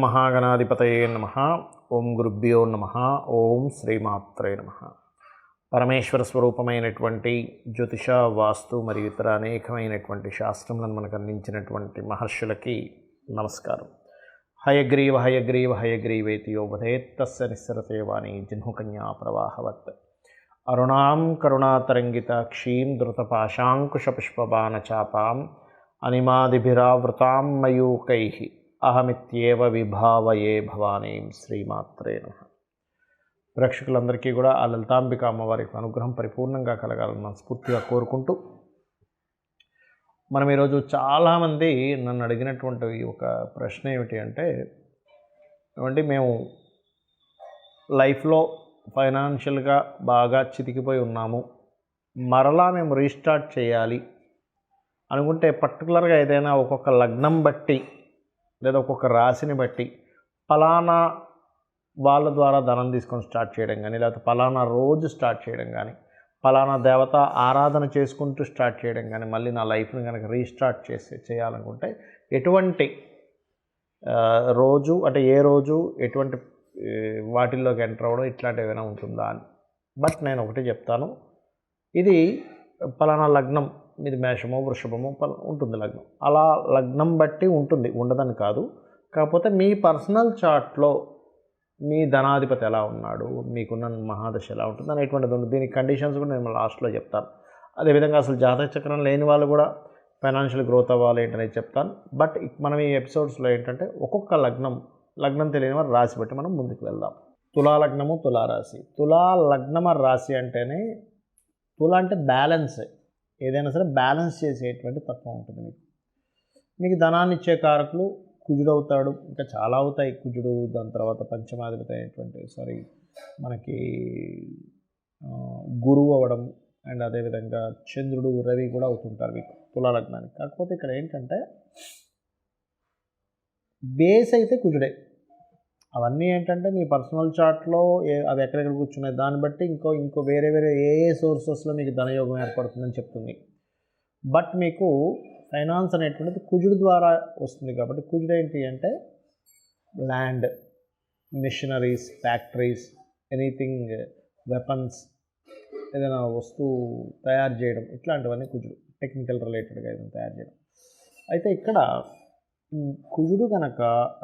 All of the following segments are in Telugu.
మహాగణాధిపతయే నమః. ఓం గురుభ్యో నమః. ఓం శ్రీమాత్రే నమః. పరమేశ్వర స్వరూపమైనటువంటి జ్యోతిష, వాస్తు మరియు ఇతర అనేకమైనటువంటి శాస్త్రములను మనకు అందించినటువంటి మహర్షులకి నమస్కారం. హయగ్రీవ హయగ్రీవ హయగ్రీవేతి యో వదేత్ తస్య నిస్సరతే వాణి జిహ్నుకన్యా ప్రవాహవత్. అరుణాం కరుణాతరంగితాక్షీం ధృతపాశాంకుశపుష్పబాణచాపాం అనిమాదిభిరావృతాం మయూకైః అహమిత్యేవ విభావయే భవానీం. శ్రీమాత్రే నమః. ప్రేక్షకులందరికీ కూడా ఆ లలితాంబిక అమ్మవారి అనుగ్రహం పరిపూర్ణంగా కలగాలని మనస్ఫూర్తిగా కోరుకుంటూ, మనం ఈరోజు చాలామంది నన్ను అడిగినటువంటి ఒక ప్రశ్న ఏమిటి అంటే, ఏమంటే మేము లైఫ్లో ఫైనాన్షియల్గా బాగా చితికిపోయి ఉన్నాము, మరలా మేము రీస్టార్ట్ చేయాలి అనుకుంటే పర్టికులర్గా ఏదైనా ఒక్కొక్క లగ్నం బట్టి లేదా ఒక్కొక్క రాశిని బట్టి ఫలానా వాళ్ళ ద్వారా ధనం తీసుకొని స్టార్ట్ చేయడం కానీ, లేకపోతే ఫలానా రోజు స్టార్ట్ చేయడం కానీ, ఫలానా దేవత ఆరాధన చేసుకుంటూ స్టార్ట్ చేయడం కానీ, మళ్ళీ నా లైఫ్ని కనుక రీస్టార్ట్ చేయాలనుకుంటే ఎటువంటి రోజు అంటే ఏ రోజు ఎటువంటి వాటిల్లోకి ఎంటర్ అవ్వడం ఇట్లాంటివి ఏమైనా ఉంటుందా అని. బట్ నేను ఒకటి చెప్తాను, ఇది ఫలానా లగ్నం, ఇది మేషమో వృషభమో ఉంటుంది లగ్నం, అలా లగ్నం బట్టి ఉంటుంది, ఉండదని కాదు. కాకపోతే మీ పర్సనల్ చార్ట్లో మీ ధనాధిపతి ఎలా ఉన్నాడు, మీకున్న మహాదశ ఎలా ఉంటుంది అనేటువంటిది ఉంది. దీనికి కండిషన్స్ కూడా నేను లాస్ట్లో చెప్తాను. అదేవిధంగా అసలు జాతక చక్రం లేని వాళ్ళు కూడా ఫైనాన్షియల్ గ్రోత్ అవ్వాలి ఏంటనేది చెప్తాను. బట్ మనం ఈ ఎపిసోడ్స్లో ఏంటంటే ఒక్కొక్క లగ్నం తెలియని వారు రాశి బట్టి మనం ముందుకు వెళ్దాం. తులా లగ్నము, తులారాశి. తులా లగ్నమ రాశి అంటేనే, తులా అంటే బ్యాలెన్స్, ఏదైనా సరే బ్యాలెన్స్ చేసేటువంటి తత్వం ఉంటుంది మీకు ధనాన్ని ఇచ్చే కారకులు కుజుడు అవుతాడు, ఇంకా చాలా అవుతాయి. కుజుడు, దాని తర్వాత పంచమాధిపతి అయినటువంటి మనకి గురువు అవ్వడం, అండ్ అదేవిధంగా చంద్రుడు, రవి కూడా అవుతుంటారు మీకు తులా లగ్నానికి. కాకపోతే ఇక్కడ ఏంటంటే బేస్ అయితే కుజుడే. అవన్నీ ఏంటంటే మీ పర్సనల్ చార్ట్లో అది ఎక్కడెక్కడ కూర్చున్నాయి దాన్ని బట్టి ఇంకో వేరే ఏ సోర్సెస్లో మీకు ధనయోగం ఏర్పడుతుందని చెప్తుంది. బట్ మీకు ఫైనాన్స్ అనేటువంటిది కుజుడు ద్వారా వస్తుంది కాబట్టి, కుజుడు ఏంటి అంటే land, machineries, factories, anything, weapons, ఏదైనా వస్తువు తయారు చేయడం, ఇట్లాంటివన్నీ కుజుడు. టెక్నికల్ రిలేటెడ్గా ఏదైనా తయారు చేయడం. అయితే ఇక్కడ కుజుడు కనుక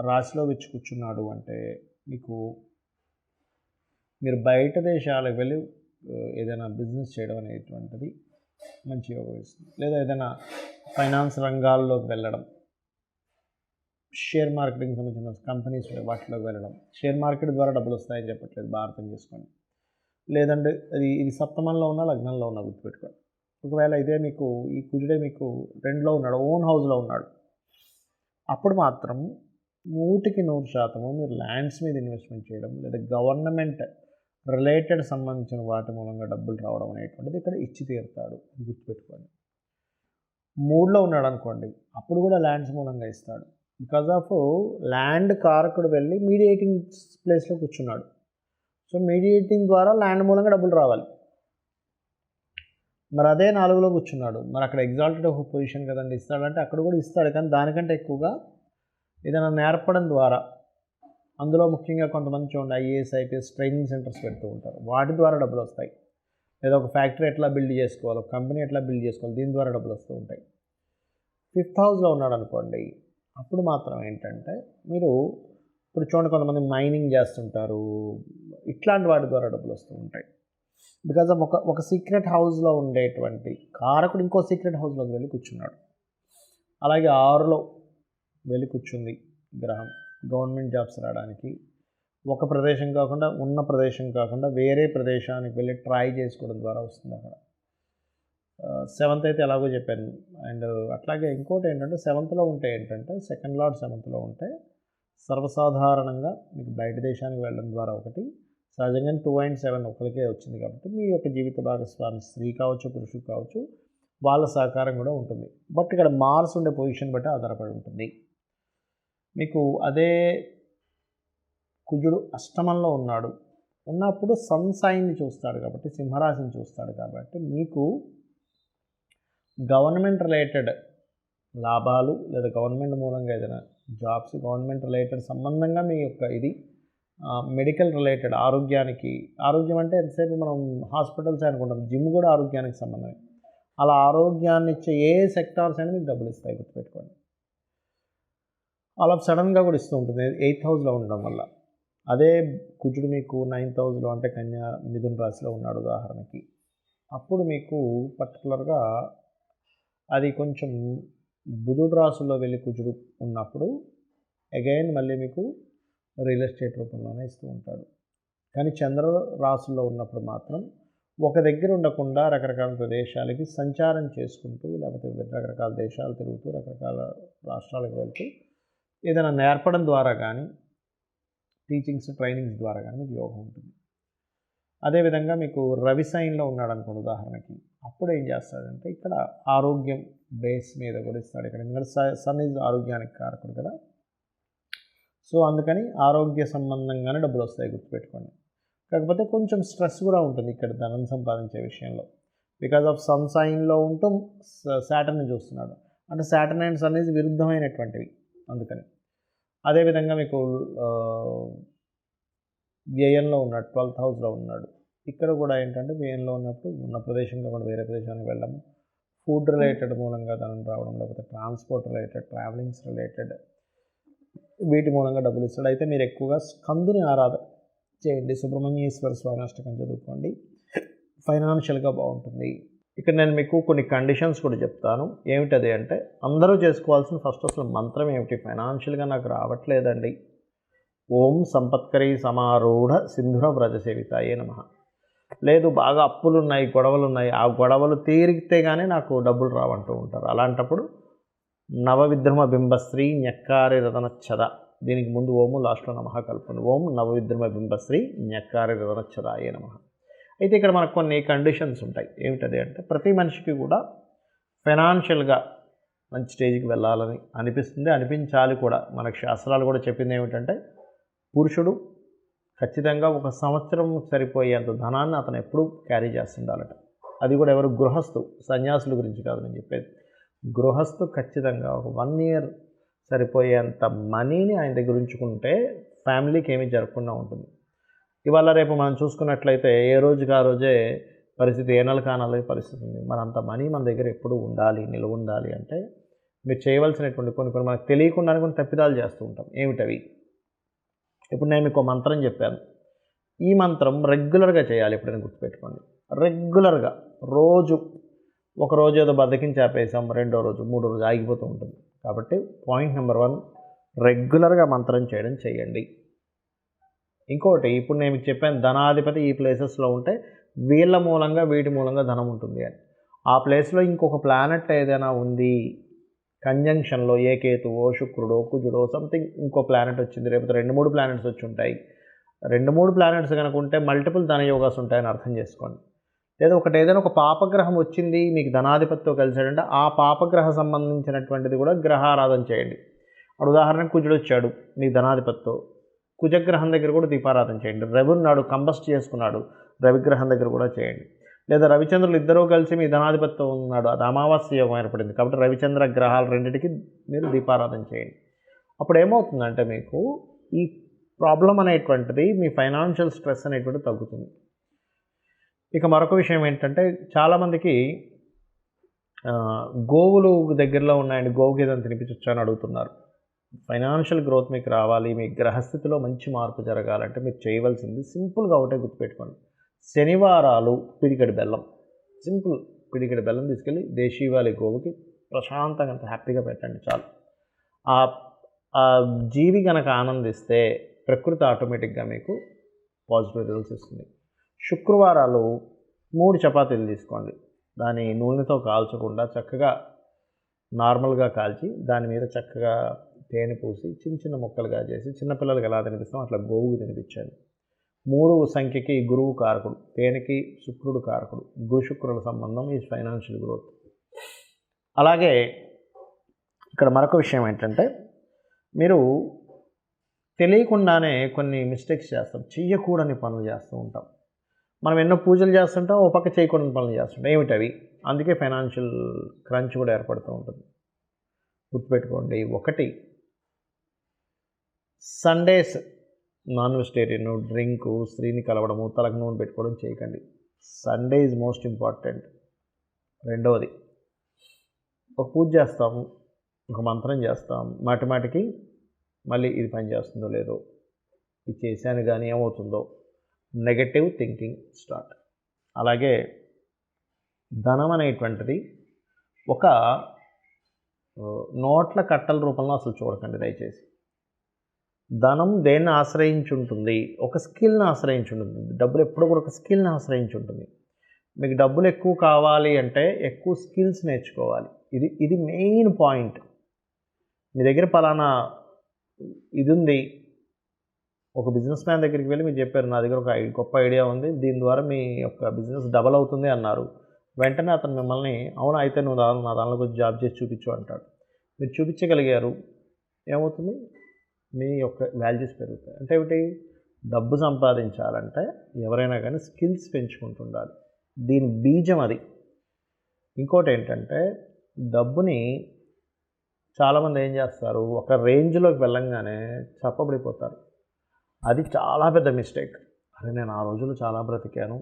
రాశిలో వచ్చి కూర్చున్నాడు అంటే మీరు బయట దేశాలకు వెళ్ళి ఏదైనా బిజినెస్ చేయడం అనేటువంటిది మంచి యోగం ఇస్తుంది. లేదా ఏదైనా ఫైనాన్స్ రంగాల్లోకి వెళ్ళడం, షేర్ మార్కెటింగ్ సంబంధించిన కంపెనీస్ వాటిలోకి వెళ్ళడం. షేర్ మార్కెట్ ద్వారా డబ్బులు వస్తాయని చెప్పట్లేదు, బాగా అర్థం చేసుకోండి. లేదంటే ఇది సప్తమంలో ఉన్న లగ్నంలో ఉన్న గుర్తుపెట్టుకోండి. ఒకవేళ ఇదే మీకు ఈ కుజుడే మీకు 2లో ఉన్నాడు, ఓన్ హౌస్లో ఉన్నాడు, అప్పుడు మాత్రం 100% మీరు ల్యాండ్స్ మీద ఇన్వెస్ట్మెంట్ చేయడం, లేదా గవర్నమెంట్ రిలేటెడ్ సంబంధించిన వాటి మూలంగా డబ్బులు రావడం అనేటువంటిది ఇక్కడ ఇచ్చి తీరుతాడు. ఇది గుర్తుపెట్టుకోండి. 3లో ఉన్నాడు అనుకోండి, అప్పుడు కూడా ల్యాండ్స్ మూలంగా ఇస్తాడు. బికాజ్ ఆఫ్ ల్యాండ్ కారకుడు వెళ్ళి మీడియేటింగ్ ప్లేస్లో కూర్చున్నాడు. సో మీడియేటింగ్ ద్వారా ల్యాండ్ మూలంగా డబ్బులు రావాలి. మరి అదే 4లో కూర్చున్నాడు, మరి అక్కడ ఎగ్జాల్టెడ్ ఒక పొజిషన్ కదండి, ఇస్తాడంటే అక్కడ కూడా ఇస్తాడు. కానీ దానికంటే ఎక్కువగా ఏదైనా నేర్పడం ద్వారా, అందులో ముఖ్యంగా కొంతమంది చూడండి ఐఏఎస్, ఐపీఎస్ ట్రైనింగ్ సెంటర్స్ పెడుతూ ఉంటారు, వాటి ద్వారా డబ్బులు వస్తాయి. లేదా ఒక ఫ్యాక్టరీ ఎట్లా బిల్డ్ చేసుకోవాలి, ఒక కంపెనీ ఎట్లా బిల్డ్ చేసుకోవాలి, దీని ద్వారా డబ్బులు వస్తూ ఉంటాయి. 5th హౌస్లో ఉన్నాడు అనుకోండి, అప్పుడు మాత్రం ఏంటంటే మీరు ఇప్పుడు చూడండి కొంతమంది మైనింగ్ చేస్తుంటారు, ఇట్లాంటి వాటి ద్వారా డబ్బులు వస్తూ ఉంటాయి. బికాజ్ ఆఫ్ ఒక సీక్రెట్ హౌస్లో ఉండేటువంటి కారకుడు ఇంకో సీక్రెట్ హౌస్లోకి వెళ్ళి కూర్చున్నాడు. అలాగే 6లో వెళ్ళి కూర్చుంది గ్రహం, గవర్నమెంట్ జాబ్స్ రావడానికి ఒక ప్రదేశం కాకుండా, ఉన్న ప్రదేశం కాకుండా వేరే ప్రదేశానికి వెళ్ళి ట్రై చేసుకోవడం ద్వారా వస్తుంది అక్కడ. 7th అయితే ఎలాగో చెప్పాను. అండ్ అట్లాగే ఇంకోటి ఏంటంటే 7thలో ఉంటే ఏంటంటే, సెకండ్ లార్డ్ 7thలో ఉంటే సర్వసాధారణంగా మీకు బయట దేశానికి వెళ్ళడం ద్వారా ఒకటి, సహజంగా 2 and 7 ఒకరికే వచ్చింది కాబట్టి మీ యొక్క జీవిత భాగస్వామి స్త్రీ కావచ్చు, పురుషుడు కావచ్చు, వాళ్ళ సహకారం కూడా ఉంటుంది. బట్ ఇక్కడ మార్స్ ఉండే పొజిషన్ బట్టి ఆధారపడి ఉంటుంది. మీకు అదే కుజుడు అష్టమంలో ఉన్నప్పుడు సన్ సైన్ని చూస్తాడు కాబట్టి, సింహరాశిని చూస్తాడు కాబట్టి, మీకు గవర్నమెంట్ రిలేటెడ్ లాభాలు లేదా గవర్నమెంట్ మూలంగా ఏదైనా జాబ్స్ గవర్నమెంట్ రిలేటెడ్ సంబంధంగా మీ యొక్క ఇది మెడికల్ రిలేటెడ్ ఆరోగ్యం అంటే ఎంతసేపు మనం హాస్పిటల్స్ అనుకుంటాం, జిమ్ కూడా ఆరోగ్యానికి సంబంధమే. అలా ఆరోగ్యాన్ని ఇచ్చే ఏ సెక్టార్స్ అయినా మీకు డబ్బులు ఇస్తాయి, గుర్తుపెట్టుకోండి. అలా సడన్గా కూడా ఇస్తూ ఉంటుంది 8th హౌస్లో ఉండడం వల్ల. అదే కుజుడు మీకు 9th హౌస్లో అంటే కన్యా మిథున రాశిలో ఉన్నాడు ఉదాహరణకి, అప్పుడు మీకు పర్టికులర్గా అది కొంచెం బుధుడు రాశుల్లో వెళ్ళి కుజుడు ఉన్నప్పుడు అగైన్ మళ్ళీ మీకు రియల్ ఎస్టేట్ రూపంలోనే ఇస్తూ ఉంటాడు. కానీ చంద్ర రాశుల్లో ఉన్నప్పుడు మాత్రం ఒక దగ్గర ఉండకుండా రకరకాల ప్రదేశాలకి సంచారం చేసుకుంటూ, లేకపోతే రకరకాల దేశాలు తిరుగుతూ, రకరకాల రాష్ట్రాలకు వెళ్తూ ఏదైనా నేర్పడం ద్వారా కానీ, టీచింగ్స్ ట్రైనింగ్స్ ద్వారా కానీ మీకు యోగం ఉంటుంది. అదేవిధంగా మీకు రవి సైన్లో ఉన్నాడు అనుకోండి ఉదాహరణకి, అప్పుడు ఏం చేస్తాడంటే ఇక్కడ ఆరోగ్యం బేస్ మీద కూడా ఇస్తాడు. ఇక్కడ ఎందుకంటే సన్ ఈజ్ ఆరోగ్యానికి కారకుడు కదా, సో అందుకని ఆరోగ్య సంబంధంగానే డబ్బులు వస్తాయి, గుర్తుపెట్టుకోండి. కాకపోతే కొంచెం స్ట్రెస్ కూడా ఉంటుంది ఇక్కడ ధనం సంపాదించే విషయంలో, బికాజ్ ఆఫ్ సన్ సైన్లో ఉంటూ శాటర్న్ని చూస్తున్నాడు. అంటే శాటర్న్ అండ్ సన్ ఈజ్ విరుద్ధమైనటువంటివి, అందుకని. అదేవిధంగా మీకు వ్యయంలో ఉన్నాడు, 12th హౌస్లో ఉన్నాడు. ఇక్కడ కూడా ఏంటంటే వ్యయంలో ఉన్నప్పుడు ఉన్న ప్రదేశం కాకుండా వేరే ప్రదేశానికి వెళ్ళడము, ఫుడ్ రిలేటెడ్ మూలంగా ధనం రావడం, లేకపోతే ట్రాన్స్పోర్ట్ రిలేటెడ్, ట్రావెలింగ్స్ రిలేటెడ్ వీటి మూలంగా డబ్బులు ఇస్తాడు. అయితే మీరు ఎక్కువగా స్కందుని ఆరాధన చేయండి, సుబ్రహ్మణ్యేశ్వర స్వామి అష్టకం చదువుకోండి, ఫైనాన్షియల్గా బాగుంటుంది. ఇక్కడ నేను మీకు కొన్ని కండిషన్స్ కూడా చెప్తాను. ఏమిటది అంటే అందరూ చేసుకోవాల్సిన ఫస్ట్ అసలు మంత్రం ఏమిటి, ఫైనాన్షియల్గా నాకు రావట్లేదండి, ఓం సంపత్కరీ సమారూఢ సింధుర వ్రజ సేవితాయే నమః. లేదు బాగా అప్పులు ఉన్నాయి, గొడవలు ఉన్నాయి, ఆ గొడవలు తీరిగితే కానీ నాకు డబ్బులు రావంటూ ఉంటారు. అలాంటప్పుడు నవవిద్రుమ బింబశ్రీ ఞక్కారి రతనచ్చద, దీనికి ముందు ఓము లాస్ట్లో నమః కలుపుతుంది. ఓం నవవిద్రుమ బింబశ్రీ ఞక్కారి రతనచ్చదాయే నమః. అయితే ఇక్కడ మనకు కొన్ని కండిషన్స్ ఉంటాయి. ఏమిటది అంటే ప్రతి మనిషికి కూడా ఫైనాన్షియల్గా మంచి స్టేజ్కి వెళ్ళాలని అనిపిస్తుంది, అనిపించాలి కూడా. మనకు శాస్త్రాలు కూడా చెప్పింది ఏమిటంటే పురుషుడు ఖచ్చితంగా 1 సంవత్సరం సరిపోయేంత ధనాన్ని అతను ఎప్పుడూ క్యారీ చేస్తుండాలట. అది కూడా ఎవరు, గృహస్థు, సన్యాసుల గురించి కాదు నేను చెప్పేది. గృహస్థు ఖచ్చితంగా ఒక 1 year సరిపోయేంత మనీని ఆయన దగ్గర ఉంచుకుంటే ఫ్యామిలీకి ఏమీ జరగకుండా ఉంటుంది. ఇవాళ రేపు మనం చూసుకున్నట్లయితే ఏ రోజుకి ఆ రోజే పరిస్థితి, ఏ నెల కానాలే పరిస్థితి ఉంది. మనంత మనీ మన దగ్గర ఎప్పుడు ఉండాలి, నిల్వ ఉండాలి అంటే మీరు చేయవలసినటువంటి కొన్ని మనకు తెలియకుండానే కొన్ని తప్పిదాలు చేస్తూ ఉంటాం. ఏమిటవి? ఇప్పుడు నేను మీకు మంత్రం చెప్పాను, ఈ మంత్రం రెగ్యులర్గా చేయాలి. ఎప్పుడైనా గుర్తుపెట్టుకోండి, రెగ్యులర్గా ఒక రోజు ఏదో బద్దకించి ఆపేసాం, 2వ రోజు 3వ రోజు ఆగిపోతూ ఉంటుంది. కాబట్టి పాయింట్ నెంబర్ 1, రెగ్యులర్గా మంత్రం చేయడం చేయండి. ఇంకోటి, ఇప్పుడు నేను మీకు చెప్పాను ధనాధిపతి ఈ ప్లేసెస్లో ఉంటే వీళ్ళ మూలంగా వీటి మూలంగా ధనం ఉంటుంది అని. ఆ ప్లేస్లో ఇంకొక ప్లానెట్ ఏదైనా ఉంది కంజంక్షన్లో, ఏ కేతువో శుక్రుడో కుజుడో సంథింగ్ ఇంకో ప్లానెట్ వచ్చింది, లేకపోతే 2-3 ప్లానెట్స్ వచ్చి ఉంటాయి. 2-3 ప్లానెట్స్ కనుక ఉంటే మల్టిపుల్ ధన యోగాస్ ఉంటాయని అర్థం చేసుకోండి. లేదా ఏదైనా ఒక పాపగ్రహం వచ్చింది మీకు ధనాధిపతితో కలిసాడంటే ఆ పాపగ్రహ సంబంధించినటువంటిది కూడా గ్రహారాధన చేయండి. ఉదాహరణకు కుజుడు వచ్చాడు మీ ధనాధిపతితో, కుజగ్రహం దగ్గర కూడా దీపారాధన చేయండి. రవి ఉన్నాడు, కంబస్ట్ చేసుకున్నాడు, రవిగ్రహం దగ్గర కూడా చేయండి. లేదా రవిచంద్రులు ఇద్దరూ కలిసి మీ ధనాధిపతితో ఉన్నాడు, అది అమావాస్య యోగం ఏర్పడింది కాబట్టి రవిచంద్ర గ్రహాలు రెండింటికి మీరు దీపారాధన చేయండి. అప్పుడు ఏమవుతుందంటే మీకు ఈ ప్రాబ్లం అనేటువంటిది, మీ ఫైనాన్షియల్ స్ట్రెస్ అనేటువంటిది తగ్గుతుంది. ఇక మరొక విషయం ఏంటంటే చాలామందికి గోవులు దగ్గరలో ఉన్నాయండి, గోవుకి ఏదైనా తినిపించవచ్చు అని అడుగుతున్నారు. ఫైనాన్షియల్ గ్రోత్ మీకు రావాలి, మీ గ్రహస్థితిలో మంచి మార్పు జరగాలంటే మీరు చేయవలసింది సింపుల్గా ఒకటే గుర్తుపెట్టుకోండి. శనివారాలు పిడికెడు బెల్లం, సింపుల్ పిడికెడు బెల్లం తీసుకెళ్ళి దేశీవాలి గోవుకి ప్రశాంతంగా అంత హ్యాపీగా పెట్టండి చాలు. ఆ జీవి కనుక ఆనందిస్తే ప్రకృతి ఆటోమేటిక్గా మీకు పాజిటివ్ రిజల్ట్స్ ఇస్తుంది. శుక్రవారాలు 3 చపాతీలు తీసుకోండి, దాని నూనెతో కాల్చకుండా చక్కగా నార్మల్గా కాల్చి దాని మీద చక్కగా తేనె పూసి చిన్న ముక్కలుగా చేసి చిన్నపిల్లలకి ఎలా తినిపిస్తాం అట్లా గోవుకు తినిపించండి. 3 సంఖ్యకి గురువు కారకుడు, తేనెకి శుక్రుడు కారకుడు, గురు శుక్రుల సంబంధం ఈ ఫైనాన్షియల్ గ్రోత్. అలాగే ఇక్కడ మరొక విషయం ఏంటంటే మీరు తెలియకుండానే కొన్ని మిస్టేక్స్ చేస్తాం, చెయ్యకూడని పనులు చేస్తూ ఉంటాం. మనం ఎన్నో పూజలు చేస్తుంటాం, ఓ పక్క చేయకూడని పనులు చేస్తుంటాం. ఏమిటవి? అందుకే ఫైనాన్షియల్ క్రంచ్ కూడా ఏర్పడుతూ ఉంటుంది. గుర్తుపెట్టుకోండి. 1, సండేస్ నాన్ వెజిటేరియన్, డ్రింకు, స్త్రీని కలవడము, తలకు నూనె పెట్టుకోవడం చేయకండి. Sunday is most important. రెండవది, ఒక పూజ చేస్తాము, ఒక మంత్రం చేస్తాం, మాటికి మళ్ళీ ఇది పని చేస్తుందో లేదో, ఇది చేశాను కానీ ఏమవుతుందో, నెగటివ్ థింకింగ్ స్టార్ట్. అలాగే ధనం అనేటువంటిది ఒక నోట్ల కట్టల రూపంలో అసలు చూడకండి దయచేసి. ధనం దేన్ని ఆశ్రయించి ఉంటుంది? ఒక స్కిల్ని ఆశ్రయించి ఉంటుంది. డబ్బులు ఎప్పుడు కూడా ఒక స్కిల్ని ఆశ్రయించి ఉంటుంది. మీకు డబ్బులు ఎక్కువ కావాలి అంటే ఎక్కువ స్కిల్స్ నేర్చుకోవాలి. ఇది మెయిన్ పాయింట్. మీ దగ్గర పలానా ఇది ఉంది, ఒక బిజినెస్ మ్యాన్ దగ్గరికి వెళ్ళి మీరు చెప్పారు, నా దగ్గర ఒక గొప్ప ఐడియా ఉంది, దీని ద్వారా మీ యొక్క బిజినెస్ డబల్ అవుతుంది అన్నారు. వెంటనే అతను మిమ్మల్ని, అవును అయితే నువ్వు నా దానిలో కొంచెం జాబ్ చేసి చూపించు అంటాడు. మీరు చూపించగలిగారు, ఏమవుతుంది? మీ యొక్క వాల్యూస్ పెరుగుతాయి. అంటే ఏమిటి? డబ్బు సంపాదించాలంటే ఎవరైనా కానీ స్కిల్స్ పెంచుకుంటుండాలి. దీని బీజం అది. ఇంకోటి ఏంటంటే, డబ్బుని చాలామంది ఏం చేస్తారు, ఒక రేంజ్లోకి వెళ్ళంగానే చప్పబడిపోతారు. అది చాలా పెద్ద మిస్టేక్. అరే నేను ఆ రోజులు చాలా బ్రతికాను,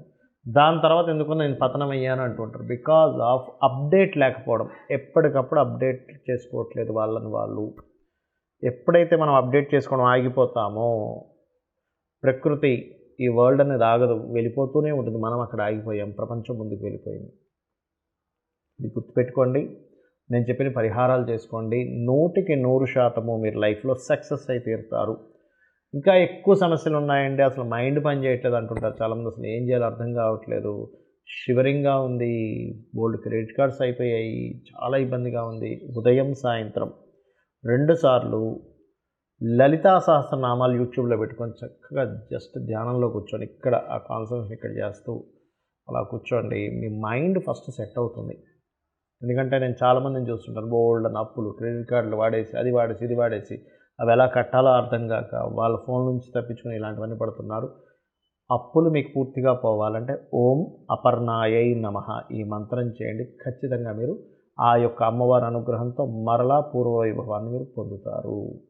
దాని తర్వాత ఎందుకు నేను పతనం అయ్యాను అంటుంటారు. బికాజ్ ఆఫ్ అప్డేట్ లేకపోవడం. ఎప్పటికప్పుడు అప్డేట్ చేసుకోవట్లేదు వాళ్ళని వాళ్ళు. ఎప్పుడైతే మనం అప్డేట్ చేసుకోవడం ఆగిపోతామో, ప్రకృతి, ఈ వరల్డ్ అనేది ఆగదు, వెళ్ళిపోతూనే ఉంటుంది. మనం అక్కడ ఆగిపోయాం, ప్రపంచం ముందుకు వెళ్ళిపోయింది. ఇది గుర్తుపెట్టుకోండి. నేను చెప్పిన పరిహారాలు చేసుకోండి. 100% మీరు లైఫ్లో సక్సెస్ అయి తీరుతారు. ఇంకా ఎక్కువ సమస్యలు ఉన్నాయండి, అసలు మైండ్ పని చేయట్లేదు అంటుంటారు చాలామంది. అసలు ఏం చేయాలో అర్థం కావట్లేదు, షివరింగ్గా ఉంది, బోల్డ్ క్రెడిట్ కార్డ్స్ అయిపోయాయి, చాలా ఇబ్బందిగా ఉంది. ఉదయం సాయంత్రం 2 సార్లు లలితా సహస్రనామాలు యూట్యూబ్లో పెట్టుకొని చక్కగా జస్ట్ ధ్యానంలో కూర్చొని, ఇక్కడ ఆ కాన్సన్ట్రేషన్ ఇక్కడ చేస్తూ అలా కూర్చోండి. మీ మైండ్ ఫస్ట్ సెట్ అవుతుంది. ఎందుకంటే నేను చాలామందిని చూస్తుంటాను, బోల్డ్ అని అప్పులు, క్రెడిట్ కార్డులు వాడేసి, అది వాడేసి, ఇది వాడేసి, అవి ఎలా కట్టాలో అర్థం కాక వాళ్ళ ఫోన్ నుంచి తప్పించుకొని ఇలాంటివన్నీ పడుతున్నారు. అప్పులు మీకు పూర్తిగా పోవాలంటే ఓం అపర్ణాయై నమః ఈ మంత్రం చేయండి. ఖచ్చితంగా మీరు ఆ యొక్క అమ్మవారి అనుగ్రహంతో మరలా పూర్వ వైభవాన్ని మీరు పొందుతారు.